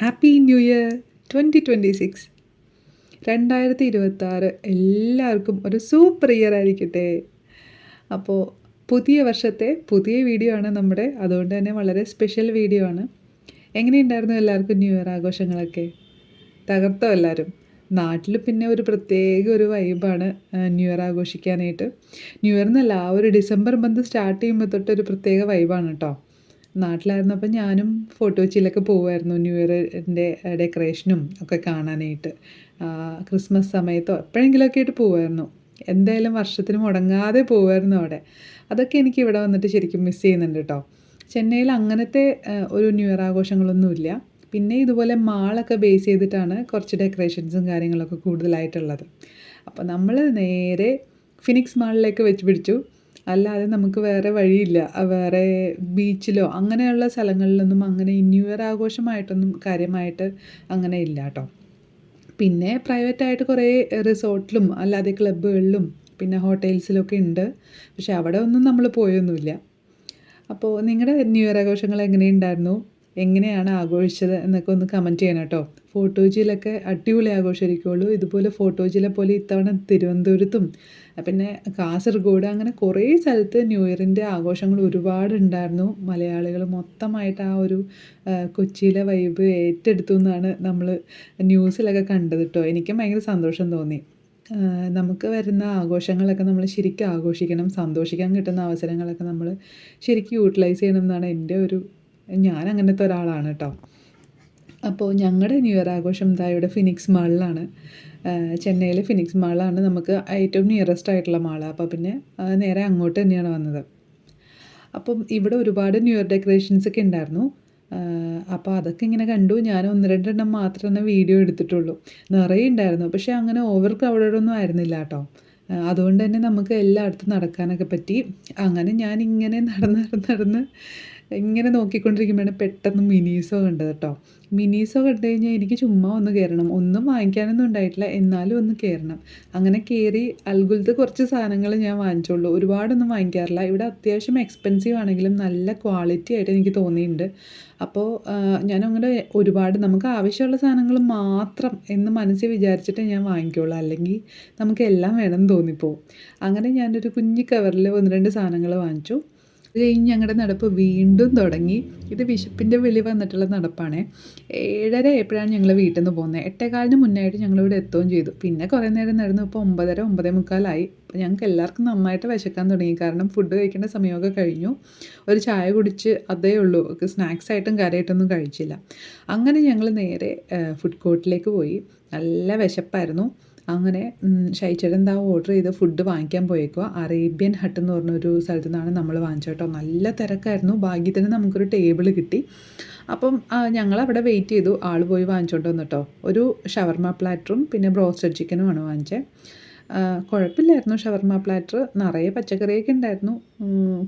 Happy new year 2026. 2026 എല്ലാവർക്കും ഒരു super year ആയിരിക്കട്ടെ. അപ്പോൾ പുതിയ വർഷത്തെ പുതിയ വീഡിയോ ആണ് നമ്മുടെ, അതുകൊണ്ട് തന്നെ വളരെ സ്പെഷ്യൽ വീഡിയോ ആണ്. എങ്ങനെയുണ്ടായിരുന്നു എല്ലാവർക്കും ന്യൂ ഇയർ ആഘോഷങ്ങളൊക്കെ? തകർത്തോ എല്ലാവരും? നാട്ടിൽ പിന്നെ ഒരു പ്രത്യേക ഒരു വൈബാണ് ന്യൂ ഇയർ ആഘോഷിക്കാനായിട്ട്. ന്യൂ ഇയർ എന്നല്ല, ആ ഒരു ഡിസംബർ മന്ത് സ്റ്റാർട്ട് ചെയ്യുമ്പോൾ തൊട്ട് ഒരു പ്രത്യേക വൈബാണ് കേട്ടോ. നാട്ടിലായിരുന്നപ്പോൾ ഞാനും ഫോർട്ട് കൊച്ചിയിലൊക്കെ പോകുമായിരുന്നു ന്യൂ ഇയറിൻ്റെ ഡെക്കറേഷനും ഒക്കെ കാണാനായിട്ട്. ക്രിസ്മസ് സമയത്തോ എപ്പോഴെങ്കിലുമൊക്കെ ആയിട്ട് പോകുമായിരുന്നു. എന്തായാലും വർഷത്തിന് മുടങ്ങാതെ പോകുമായിരുന്നു അവിടെ. അതൊക്കെ എനിക്ക് ഇവിടെ വന്നിട്ട് ശരിക്കും മിസ് ചെയ്യുന്നുണ്ട് കേട്ടോ. ചെന്നൈയിൽ അങ്ങനത്തെ ഒരു ന്യൂ ഇയർ ആഘോഷങ്ങളൊന്നുമില്ല. പിന്നെ ഇതുപോലെ മാളൊക്കെ ബേസ് ചെയ്തിട്ടാണ് കുറച്ച് ഡെക്കറേഷൻസും കാര്യങ്ങളൊക്കെ കൂടുതലായിട്ടുള്ളത്. അപ്പോൾ നമ്മൾ നേരെ ഫിനിക്സ് മാളിലേക്ക് വെച്ച് പിടിച്ചു. അല്ലാതെ നമുക്ക് വേറെ വഴിയില്ല. വേറെ ബീച്ചിലോ അങ്ങനെയുള്ള സ്ഥലങ്ങളിലൊന്നും അങ്ങനെ ന്യൂ ഇയർ ആഘോഷമായിട്ടൊന്നും കാര്യമായിട്ട് അങ്ങനെ ഇല്ല കേട്ടോ. പിന്നെ പ്രൈവറ്റായിട്ട് കുറേ റിസോർട്ടിലും അല്ലാതെ ക്ലബ്ബുകളിലും പിന്നെ ഹോട്ടൽസിലൊക്കെ ഉണ്ട്. പക്ഷെ അവിടെ ഒന്നും നമ്മൾ പോയൊന്നുമില്ല. അപ്പോൾ നിങ്ങളുടെ ന്യൂ ഇയർ ആഘോഷങ്ങൾ എങ്ങനെയുണ്ടായിരുന്നു? എങ്ങനെയാണ് ആഘോഷിച്ചത് എന്നൊക്കെ ഒന്ന് കമൻറ്റ് ചെയ്യണം കേട്ടോ. ഫോർട്ട് കൊച്ചിയിലൊക്കെ അടിപൊളി ആഘോഷമായിരിക്കുള്ളൂ. ഇതുപോലെ ഫോർട്ട് കൊച്ചിയിലെ പോലെ ഇത്തവണ തിരുവനന്തപുരത്തും പിന്നെ കാസർഗോഡ് അങ്ങനെ കുറേ സ്ഥലത്ത് ന്യൂ ഇയറിൻ്റെ ആഘോഷങ്ങൾ ഒരുപാടുണ്ടായിരുന്നു. മലയാളികൾ മൊത്തമായിട്ട് ആ ഒരു കൊച്ചിയിലെ വൈബ് ഏറ്റെടുത്തു എന്നാണ് നമ്മൾ ന്യൂസിലൊക്കെ കണ്ടത് കേട്ടോ. എനിക്കും ഭയങ്കര സന്തോഷം തോന്നി. നമുക്ക് വരുന്ന ആഘോഷങ്ങളൊക്കെ നമ്മൾ ശരിക്കും ആഘോഷിക്കണം. സന്തോഷിക്കാൻ കിട്ടുന്ന അവസരങ്ങളൊക്കെ നമ്മൾ ശരിക്കും യൂട്ടിലൈസ് ചെയ്യണം എന്നാണ് എൻ്റെ ഒരു, ഞാൻ അങ്ങനത്തെ ഒരാളാണ് കേട്ടോ. അപ്പോൾ ഞങ്ങളുടെ ന്യൂ ഇയർ ആഘോഷം ഇതാ ഇവിടെ ഫിനിക്സ് മാളിലാണ്. ചെന്നൈയിലെ ഫിനിക്സ് മാളാണ് നമുക്ക് ഏറ്റവും നിയറസ്റ്റ് ആയിട്ടുള്ള മാള്. അപ്പോൾ പിന്നെ നേരെ അങ്ങോട്ട് തന്നെയാണ് വന്നത്. അപ്പം ഇവിടെ ഒരുപാട് ന്യൂ ഇയർ ഡെക്കറേഷൻസ് ഒക്കെ ഉണ്ടായിരുന്നു. അപ്പോൾ അതൊക്കെ ഇങ്ങനെ കണ്ടു. ഞാൻ 1-2 മാത്രമേ വീഡിയോ എടുത്തിട്ടുള്ളൂ. നിറയെ ഉണ്ടായിരുന്നു. പക്ഷേ അങ്ങനെ ഓവർ ക്രൗഡഡൊന്നും ആയിരുന്നില്ല കേട്ടോ. അതുകൊണ്ട് തന്നെ നമുക്ക് എല്ലായിടത്തും നടക്കാനൊക്കെ പറ്റി. അങ്ങനെ ഞാനിങ്ങനെ നടന്ന് ഇങ്ങനെ നോക്കിക്കൊണ്ടിരിക്കുമ്പോഴാണ് പെട്ടെന്ന് മിനീസോ കണ്ടത് കേട്ടോ. മിനീസോ കണ്ടു കഴിഞ്ഞാൽ എനിക്ക് ചുമ്മാ ഒന്ന് കയറണം. ഒന്നും വാങ്ങിക്കാനൊന്നും ഉണ്ടായിട്ടില്ല, എന്നാലും ഒന്ന് കയറണം. അങ്ങനെ കയറി അൽഗുലത്തെ കുറച്ച് സാധനങ്ങൾ ഞാൻ വാങ്ങിച്ചുള്ളൂ. ഒരുപാടൊന്നും വാങ്ങിക്കാറില്ല. ഇവിടെ അത്യാവശ്യം എക്സ്പെൻസീവ് ആണെങ്കിലും നല്ല ക്വാളിറ്റി ആയിട്ട് എനിക്ക് തോന്നിയിട്ടുണ്ട്. അപ്പോൾ ഞാനങ്ങനെ ഒരുപാട് നമുക്ക് ആവശ്യമുള്ള സാധനങ്ങൾ മാത്രം എന്ന് മനസ്സിൽ വിചാരിച്ചിട്ട് ഞാൻ വാങ്ങിക്കുള്ളൂ. അല്ലെങ്കിൽ നമുക്കെല്ലാം വേണമെന്ന് തോന്നിപ്പോവും. അങ്ങനെ ഞാനൊരു കുഞ്ഞി കവറിൽ 1-2 സാധനങ്ങൾ വാങ്ങിച്ചു. അത് കഴിഞ്ഞ് ഞങ്ങളുടെ നടപ്പ് വീണ്ടും തുടങ്ങി. ഇത് വിശപ്പിൻ്റെ വിളി വന്നിട്ടുള്ള നടപ്പാണേ. 7:30 ആയപ്പോഴാണ് ഞങ്ങൾ വീട്ടിൽ നിന്ന് പോകുന്നത്. 8:15 മുന്നായിട്ട് ഞങ്ങളിവിടെ എത്തുകയും ചെയ്തു. പിന്നെ കുറേ നേരം നടന്നു. ഇപ്പോൾ 9:30, 9:45 അപ്പോൾ ഞങ്ങൾക്ക് എല്ലാവർക്കും നന്നായിട്ട് വിശക്കാൻ തുടങ്ങി. കാരണം ഫുഡ് കഴിക്കേണ്ട സമയമൊക്കെ കഴിഞ്ഞു. ഒരു ചായ കുടിച്ച് അതേ ഉള്ളൂ. സ്നാക്സ് ആയിട്ടും കാര്യമായിട്ടൊന്നും കഴിച്ചില്ല. അങ്ങനെ ഞങ്ങൾ നേരെ ഫുഡ് കോർട്ടിലേക്ക് പോയി. നല്ല വിശപ്പായിരുന്നു. അങ്ങനെ ഷൈച്ചേട്ടൻ എന്താ ഓർഡർ ചെയ്ത് ഫുഡ് വാങ്ങിക്കാൻ പോയേക്കുക. അറേബ്യൻ ഹട്ട് എന്ന് പറഞ്ഞൊരു സ്ഥലത്തു നിന്നാണ് നമ്മൾ വാങ്ങിച്ചത് കേട്ടോ. നല്ല തിരക്കായിരുന്നു. ഭാഗ്യത്തിന് നമുക്കൊരു ടേബിൾ കിട്ടി. അപ്പം ഞങ്ങളവിടെ വെയിറ്റ് ചെയ്തു. ആൾ പോയി വാങ്ങിച്ചോണ്ട് വന്നു കേട്ടോ. ഒരു ഷവർമ പ്ലാറ്ററും പിന്നെ ബ്രോസ്റ്റഡ് ചിക്കനുമാണ് വാങ്ങിച്ചത്. കുഴപ്പമില്ലായിരുന്നു ഷവർമ പ്ലാറ്റർ. നിറയെ പച്ചക്കറിയൊക്കെ ഉണ്ടായിരുന്നു.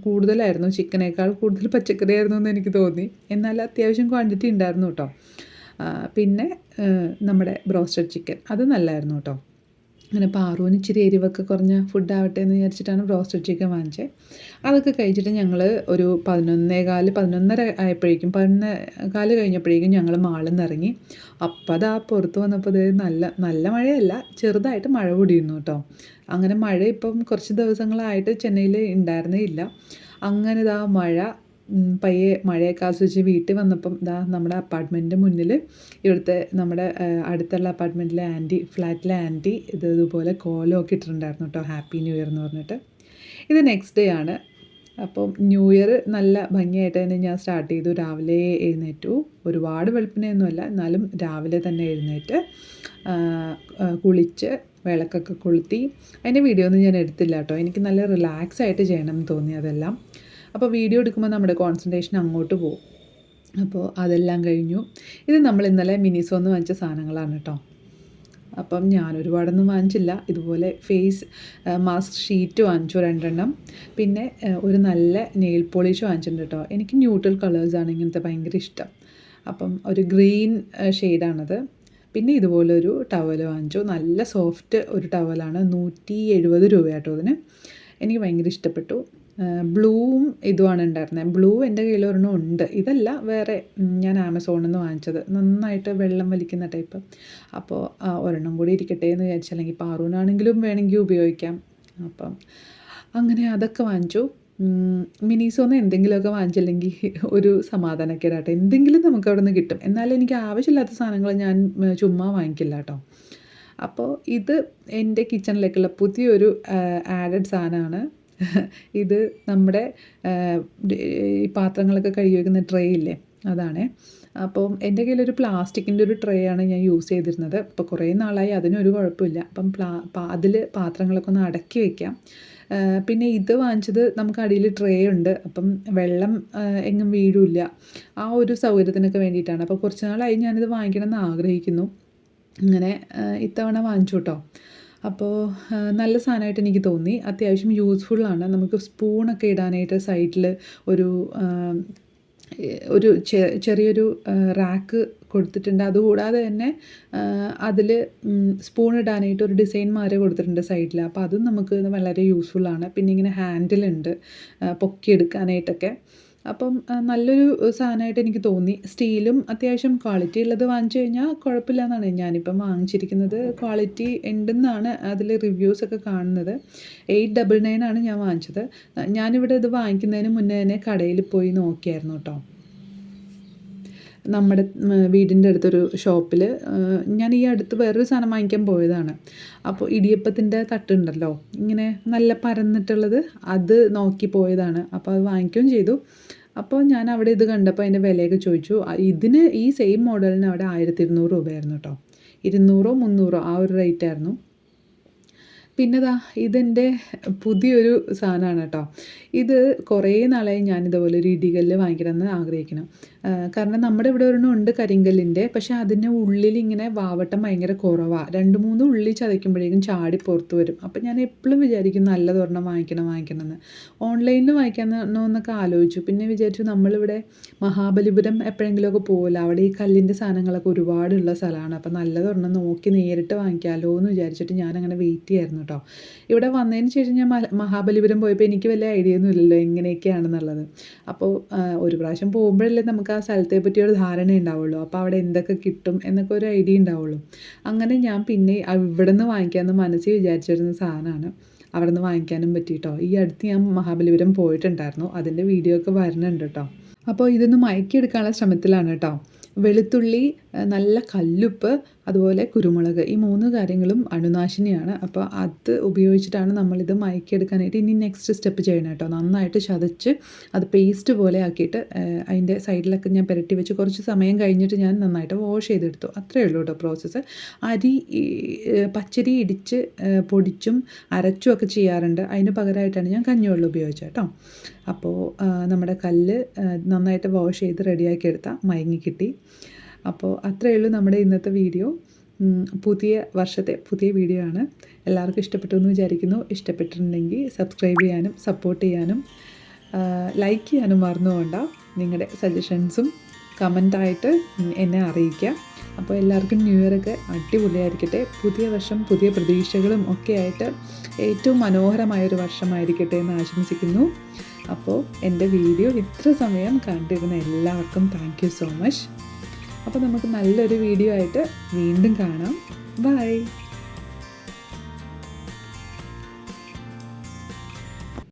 കൂടുതലായിരുന്നു, ചിക്കനേക്കാൾ കൂടുതൽ പച്ചക്കറിയായിരുന്നു എന്ന് എനിക്ക് തോന്നി. എന്നാൽ അത്യാവശ്യം ക്വാണ്ടിറ്റി ഉണ്ടായിരുന്നു കേട്ടോ. പിന്നെ നമ്മുടെ ബ്രോസ്റ്റഡ് ചിക്കൻ അത് നല്ലതായിരുന്നു കേട്ടോ. അങ്ങനെ പാറുവിന് ഇച്ചിരി എരിവൊക്കെ കുറഞ്ഞ ഫുഡാവട്ടെ എന്ന് വിചാരിച്ചിട്ടാണ് ബ്രോസ്റ്റഡ് ചിക്കൻ വാങ്ങിച്ചത്. അതൊക്കെ കഴിച്ചിട്ട് ഞങ്ങൾ ഒരു 11:15, 11:30 ആയപ്പോഴേക്കും 11:15 കഴിഞ്ഞപ്പോഴേക്കും ഞങ്ങൾ മാളിൽ നിന്ന് ഇറങ്ങി. അപ്പം അതാ പുറത്ത് വന്നപ്പോൾ ഇത് നല്ല മഴയല്ല, ചെറുതായിട്ട് മഴ പൊടിയുന്നു കേട്ടോ. അങ്ങനെ മഴ ഇപ്പം കുറച്ച് ദിവസങ്ങളായിട്ട് ചെന്നൈയിൽ ഉണ്ടായിരുന്നേ ഇല്ല. അങ്ങനെ ഇതാ മഴ പയ്യെ മഴയൊക്കെ ആസ്വദിച്ച് വീട്ടിൽ വന്നപ്പം നമ്മുടെ അപ്പാർട്ട്മെൻറ്റിൻ്റെ മുന്നിൽ ഇവിടുത്തെ നമ്മുടെ അടുത്തുള്ള അപ്പാർട്ട്മെൻറ്റിലെ ഫ്ലാറ്റിലെ ആൻറ്റി ഇതുപോലെ കോലമൊക്കെ ഇട്ടിട്ടുണ്ടായിരുന്നു കേട്ടോ. ഹാപ്പി ന്യൂ ഇയർ എന്ന് പറഞ്ഞിട്ട്. ഇത് നെക്സ്റ്റ് ഡേ ആണ്. അപ്പം ന്യൂ ഇയർ നല്ല ഭംഗിയായിട്ട് തന്നെ ഞാൻ സ്റ്റാർട്ട് ചെയ്തു. രാവിലെ എഴുന്നേറ്റു. ഒരുപാട് വെളുപ്പിനെയൊന്നുമല്ല, എന്നാലും രാവിലെ തന്നെ എഴുന്നേറ്റ് കുളിച്ച് വിളക്കൊക്കെ കൊളുത്തി. അതിൻ്റെ വീഡിയോ ഒന്നും ഞാൻ എടുത്തില്ല കേട്ടോ. എനിക്ക് നല്ല റിലാക്സ് ആയിട്ട് ചെയ്യണം എന്ന് തോന്നി അതെല്ലാം. അപ്പോൾ വീഡിയോ എടുക്കുമ്പോൾ നമ്മുടെ കോൺസെൻട്രേഷൻ അങ്ങോട്ട് പോകും. അപ്പോൾ അതെല്ലാം കഴിഞ്ഞു. ഇത് നമ്മൾ ഇന്നലെ മിനിസോന്ന് വാങ്ങിച്ച സാധനങ്ങളാണ് കേട്ടോ. അപ്പം ഞാൻ ഒരുപാടൊന്നും വാങ്ങിച്ചില്ല. ഇതുപോലെ ഫേസ് മാസ്ക് ഷീറ്റ് വാങ്ങിച്ചു 2 പിന്നെ ഒരു നല്ല നെയിൽ പോളിഷ് വാങ്ങിച്ചിട്ടുണ്ട് കേട്ടോ. എനിക്ക് ന്യൂട്രൽ കളേഴ്സാണ് ഇങ്ങനത്തെ ഭയങ്കര ഇഷ്ടം. അപ്പം ഒരു ഗ്രീൻ ഷെയ്ഡാണത്. പിന്നെ ഇതുപോലൊരു ടവൽ വാങ്ങിച്ചു. നല്ല സോഫ്റ്റ് ഒരു ടവലാണ്. 170 രൂപ കേട്ടോ അതിന്. എനിക്ക് ഭയങ്കര ഇഷ്ടപ്പെട്ടു. ബ്ലൂവും ഇതുമാണ് ഉണ്ടായിരുന്നത്. ബ്ലൂ എൻ്റെ കയ്യിൽ ഒരെണ്ണം ഉണ്ട്, ഇതല്ല വേറെ ഞാൻ ആമസോണിൽ നിന്ന് വാങ്ങിച്ചത്, നന്നായിട്ട് വെള്ളം വലിക്കുന്ന ടൈപ്പ്. അപ്പോൾ ഒരെണ്ണം കൂടി ഇരിക്കട്ടെ എന്ന് വിചാരിച്ചു, അല്ലെങ്കിൽ പാറൂനാണെങ്കിലും വേണമെങ്കിൽ ഉപയോഗിക്കാം. അപ്പം അങ്ങനെ അതൊക്കെ വാങ്ങിച്ചു. മിനീസോന്ന് എന്തെങ്കിലുമൊക്കെ വാങ്ങിച്ചില്ലെങ്കിൽ ഒരു സമാധാനക്കേടാട്ടോ. എന്തെങ്കിലും നമുക്ക് അവിടെ നിന്ന് കിട്ടും. എന്നാലും എനിക്ക് ആവശ്യമില്ലാത്ത സാധനങ്ങൾ ഞാൻ ചുമ്മാ വാങ്ങിക്കില്ല കേട്ടോ. അപ്പോൾ ഇത് എൻ്റെ കിച്ചണിലേക്കുള്ള പുതിയൊരു ആഡഡ് സാധനമാണ്. ഇത് നമ്മുടെ ഈ പാത്രങ്ങളൊക്കെ കഴുകി വയ്ക്കുന്ന ട്രേ ഇല്ലേ, അതാണേ. അപ്പം എൻ്റെ കയ്യിലൊരു പ്ലാസ്റ്റിക്കിൻ്റെ ഒരു ട്രേ ആണ് ഞാൻ യൂസ് ചെയ്തിരുന്നത്. ഇപ്പോൾ കുറേ നാളായി, അതിനൊരു കുഴപ്പമില്ല. അപ്പം അതിൽ പാത്രങ്ങളൊക്കെ ഒന്ന് അടക്കി വയ്ക്കാം. പിന്നെ ഇത് വാങ്ങിച്ചത് നമുക്ക് അടിയിൽ ട്രേ ഉണ്ട്, അപ്പം വെള്ളം എങ്ങും വീഴില്ല. ആ ഒരു സൗകര്യത്തിനൊക്കെ വേണ്ടിയിട്ടാണ്. അപ്പോൾ കുറച്ച് നാളായി ഞാനിത് വാങ്ങിക്കണമെന്ന് ആഗ്രഹിക്കുന്നു. അങ്ങനെ ഇത്തവണ വാങ്ങിച്ചു കേട്ടോ. അപ്പോൾ നല്ല സാധനമായിട്ട് എനിക്ക് തോന്നി. അത്യാവശ്യം യൂസ്ഫുള്ളാണ്. നമുക്ക് സ്പൂണൊക്കെ ഇടാനായിട്ട് സൈഡിൽ ഒരു ചെറിയൊരു റാക്ക് കൊടുത്തിട്ടുണ്ട്. അതുകൂടാതെ തന്നെ അതിൽ സ്പൂൺ ഇടാനായിട്ട് ഒരു ഡിസൈൻ മാതിരി കൊടുത്തിട്ടുണ്ട് സൈഡിൽ. അപ്പോൾ അതും നമുക്ക് വളരെ യൂസ്ഫുള്ളാണ്. പിന്നെ ഇങ്ങനെ ഹാൻഡിലുണ്ട് പൊക്കിയെടുക്കാനായിട്ടൊക്കെ. അപ്പം നല്ലൊരു സാധനമായിട്ട് എനിക്ക് തോന്നി. സ്റ്റീലും അത്യാവശ്യം ക്വാളിറ്റി ഉള്ളത് വാങ്ങിച്ചു കഴിഞ്ഞാൽ കുഴപ്പമില്ല എന്നാണ് ഞാനിപ്പം വാങ്ങിച്ചിരിക്കുന്നത്. ക്വാളിറ്റി ഉണ്ടെന്നാണ് അതിൽ റിവ്യൂസൊക്കെ കാണുന്നത്. 899 ആണ് ഞാൻ വാങ്ങിച്ചത്. ഞാനിവിടെ ഇത് വാങ്ങിക്കുന്നതിന് മുന്നേ തന്നെ കടയിൽ പോയി നോക്കിയായിരുന്നു കേട്ടോ. നമ്മുടെ വീടിൻ്റെ അടുത്തൊരു ഷോപ്പിൽ ഞാൻ ഈ അടുത്ത് വേറൊരു സാധനം വാങ്ങിക്കാൻ പോയതാണ്. അപ്പോൾ ഇടിയപ്പത്തിൻ്റെ തട്ടുണ്ടല്ലോ, ഇങ്ങനെ നല്ല പരന്നിട്ടുള്ളത്, അത് നോക്കി പോയതാണ്. അപ്പോൾ അത് വാങ്ങിക്കുകയും ചെയ്തു. അപ്പോൾ ഞാൻ അവിടെ ഇത് കണ്ടപ്പോൾ അതിൻ്റെ വിലയൊക്കെ ചോദിച്ചു. ഇതിന് ഈ സെയിം മോഡലിന് അവിടെ 1200 രൂപയായിരുന്നു കേട്ടോ. 200 300 ആ ഒരു റേറ്റായിരുന്നു. പിന്നെ ഇതെൻ്റെ പുതിയൊരു സാധനമാണ് കേട്ടോ. ഇത് കുറേ നാളായി ഞാനിതുപോലെ ഒരു ഇടികല്ല് വാങ്ങിക്കണമെന്ന് ആഗ്രഹിക്കണം. കാരണം നമ്മുടെ ഇവിടെ ഒരെണ്ണം ഉണ്ട് കരിങ്കല്ലിൻ്റെ, പക്ഷേ അതിൻ്റെ ഉള്ളിലിങ്ങനെ വാവട്ടം ഭയങ്കര കുറവാണ്. 2-3 ഉള്ളി ചതയ്ക്കുമ്പോഴേക്കും ചാടി പുറത്ത് വരും. അപ്പം ഞാൻ എപ്പോഴും വിചാരിക്കും നല്ലതൊരെണ്ണം വാങ്ങിക്കണമെന്ന്. ഓൺലൈനിൽ വാങ്ങിക്കണമെന്നൊക്കെ ആലോചിച്ചു. പിന്നെ വിചാരിച്ചു നമ്മളിവിടെ മഹാബലിപുരം എപ്പോഴെങ്കിലുമൊക്കെ പോകുമല്ലോ, അവിടെ ഈ കല്ലിൻ്റെ സാധനങ്ങളൊക്കെ ഒരുപാടുള്ള സ്ഥലമാണ്. അപ്പം നല്ലതൊരെണ്ണം നോക്കി നേരിട്ട് വാങ്ങിക്കാമല്ലോ എന്ന് വിചാരിച്ചിട്ട് ഞാനങ്ങനെ വെയിറ്റ് ചെയ്യായിരുന്നു കേട്ടോ. ഇവിടെ വന്നതിന് ശേഷം ഞാൻ മഹാബലിപുരം പോയപ്പോൾ എനിക്ക് വലിയ ഐഡിയ ഒന്നും ഇല്ലല്ലോ എങ്ങനെയൊക്കെയാണെന്നുള്ളത്. അപ്പോൾ ഒരു പ്രാവശ്യം പോകുമ്പോഴല്ലേ നമുക്ക് ആ സ്ഥലത്തെ പറ്റിയൊരു ധാരണ ഉണ്ടാവുള്ളൂ. അപ്പോൾ അവിടെ എന്തൊക്കെ കിട്ടും എന്നൊക്കെ ഒരു ഐഡിയ ഉണ്ടാവുള്ളൂ. അങ്ങനെ ഞാൻ പിന്നെ ഇവിടെ നിന്ന് വാങ്ങിക്കാമെന്ന് മനസ്സിൽ വിചാരിച്ചിരുന്ന സാധനമാണ്. അവിടെ നിന്ന് വാങ്ങിക്കാനും പറ്റി കേട്ടോ. ഈ അടുത്ത് ഞാൻ മഹാബലിപുരം പോയിട്ടുണ്ടായിരുന്നു, അതിൻ്റെ വീഡിയോ ഒക്കെ വരുന്നുണ്ട് കേട്ടോ. അപ്പോൾ ഇതൊന്ന് മയക്കിയെടുക്കാനുള്ള ശ്രമത്തിലാണ് കേട്ടോ. വെളുത്തുള്ളി, നല്ല കല്ലുപ്പ്, അതുപോലെ കുരുമുളക്, ഈ 3 കാര്യങ്ങളും അണുനാശിനിയാണ്. അപ്പോൾ അത് ഉപയോഗിച്ചിട്ടാണ് നമ്മളിത് മയക്കിയെടുക്കാനായിട്ട് ഇനി നെക്സ്റ്റ് സ്റ്റെപ്പ് ചെയ്യണം കേട്ടോ. നന്നായിട്ട് ചതച്ച് അത് പേസ്റ്റ് പോലെ ആക്കിയിട്ട് അതിൻ്റെ സൈഡിലൊക്കെ ഞാൻ പുരട്ടി വെച്ച് കുറച്ച് സമയം കഴിഞ്ഞിട്ട് ഞാൻ നന്നായിട്ട് വാഷ് ചെയ്തെടുത്തു. അത്രയേ ഉള്ളൂ കേട്ടോ പ്രോസസ്സ്. പച്ചരി ഇടിച്ച് പൊടിച്ചും അരച്ചും ഒക്കെ ചെയ്യാറുണ്ട്. അതിന് പകരമായിട്ടാണ് ഞാൻ കഞ്ഞിവെള്ളം ഉപയോഗിച്ചത് കേട്ടോ. അപ്പോൾ നമ്മുടെ കല്ല് നന്നായിട്ട് വാഷ് ചെയ്ത് റെഡിയാക്കി എടുത്താൽ മയങ്ങി കിട്ടി. അപ്പോൾ അത്രയേ ഉള്ളൂ നമ്മുടെ ഇന്നത്തെ വീഡിയോ. പുതിയ വർഷത്തെ പുതിയ വീഡിയോ ആണ്. എല്ലാവർക്കും ഇഷ്ടപ്പെട്ടു എന്ന് വിചാരിക്കുന്നു. ഇഷ്ടപ്പെട്ടിട്ടുണ്ടെങ്കിൽ സബ്സ്ക്രൈബ് ചെയ്യാനും സപ്പോർട്ട് ചെയ്യാനും ലൈക്ക് ചെയ്യാനും മറന്നു പോകണ്ട. നിങ്ങളുടെ സജഷൻസും കമൻറ്റായിട്ട് എന്നെ അറിയിക്കുക. അപ്പോൾ എല്ലാവർക്കും ന്യൂ ഇയറൊക്കെ അടിപൊളിയായിരിക്കട്ടെ. പുതിയ വർഷം പുതിയ പ്രതീക്ഷകളും ഒക്കെ ആയിട്ട് ഏറ്റവും മനോഹരമായൊരു വർഷമായിരിക്കട്ടെ എന്ന് ആശംസിക്കുന്നു. അപ്പോൾ എൻ്റെ വീഡിയോ ഇത്ര സമയം കണ്ടിരുന്ന എല്ലാവർക്കും താങ്ക് യു സോ മച്ച്. അപ്പോൾ നമുക്ക് നല്ലൊരു വീഡിയോ ആയിട്ട് വീണ്ടും കാണാം. ബൈ.